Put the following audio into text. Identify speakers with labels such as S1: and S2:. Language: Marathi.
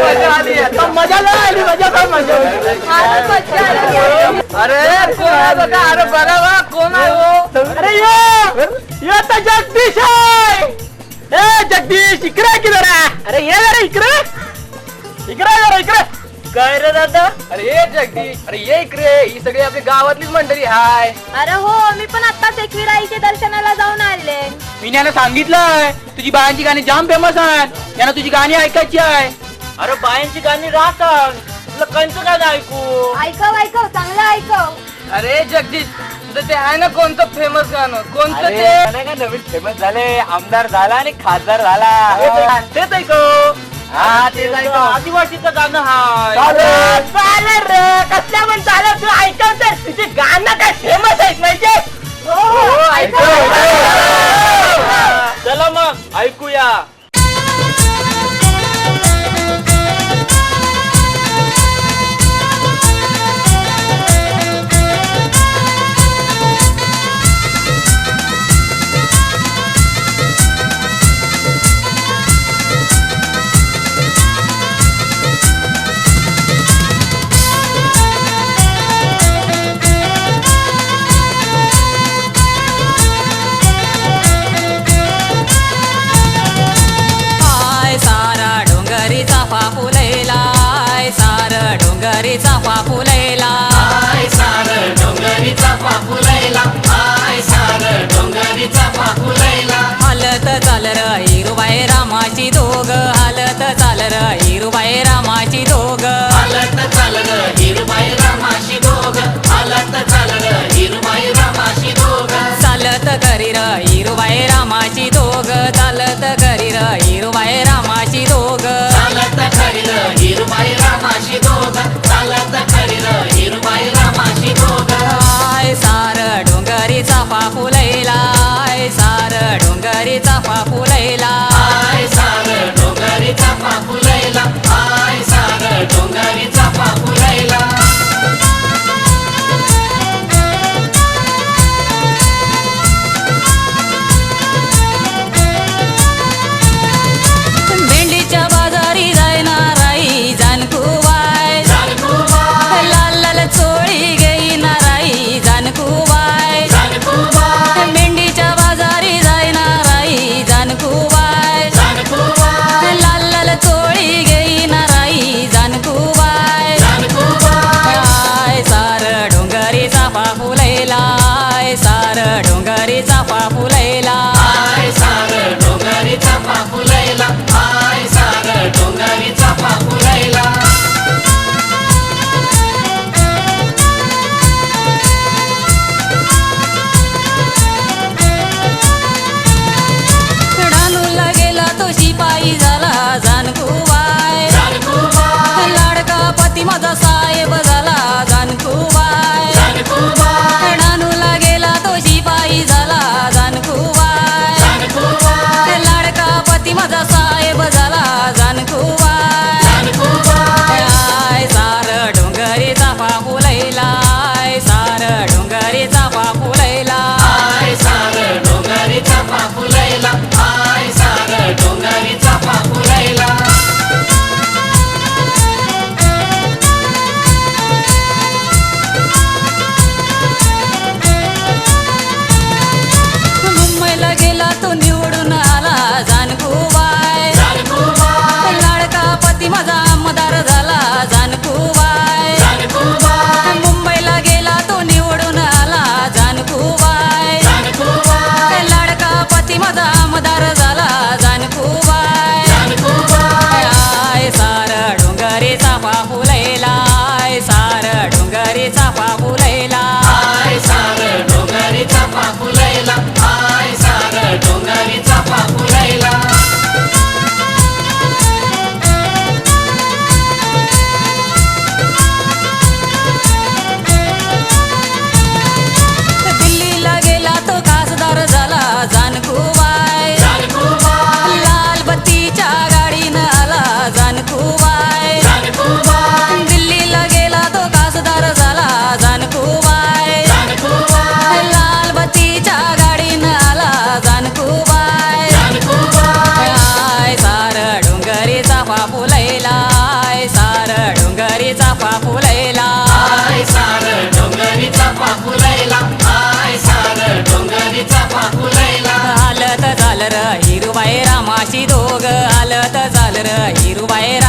S1: मजा आली आता मजा नाही आली मजा काय मजा अरे कोण आहे बघा अरे बघा वा कोण आहे हो अरे ये तर जगदीश आहे ए जगदीश इकडे की जरा अरे ये जरा इकडे इकडे जरा इकडे काय रे दादा अरे ये जगदीश अरे ये इकडे ही सगळी आपली गावातलीच मंडळी हाय
S2: अरे हो मी पण आत्ताच एकवीर आईच्या दर्शनाला जाऊन आले
S1: मी यानं सांगितलंय तुझी बायांची गाणी जाम फेमस आहेत यानं तुझी गाणी ऐकायची आहे अरे बायांची गाणी राहतात तुला कंच काय ऐकू
S2: ऐकव चांगलं ऐकव
S1: अरे जगदीश तुझं ते आहे ना कोणतं फेमस गाणं कोणतं ते का नवीन फेमस झाले आमदार झाला आणि खासदार झाला तेच ऐकव हा ते आदिवासीचं गाणं चालेल रे कसल्या पण चालेल तू ऐकव तर तुझे गाणं काय फेमस आहेत माहितीये चला मग ऐकूया
S3: चाफा फुलैला सार डोंगरी चाफा फुलैला सार डोंगरी चाफा फुलैला हालत चाल र हिरुबाई रामाची दोघ हालत चाल र हिरुबाई रामाची दोघ हालत चाल र हिरुबाई रामाची दोघ हालत चाल र हिरुबाई रामाची दोघ चालत करी र हिरुबाई रामाची दोघ चालत करी र हिरुबाई रामाची दोघ चालत करी र हिरुबाई रामाची दोघ चालत करी र हिरुबाई रामाची दोघ सार डोंगरी चाफा फुलैला सार डोंगरी चाफा फुलैला सार डोंगरी चाफा फुलैला सार डोंगरी चाफा फुलैला भेंडीच्या बाजारी जायना राई हिरुबाई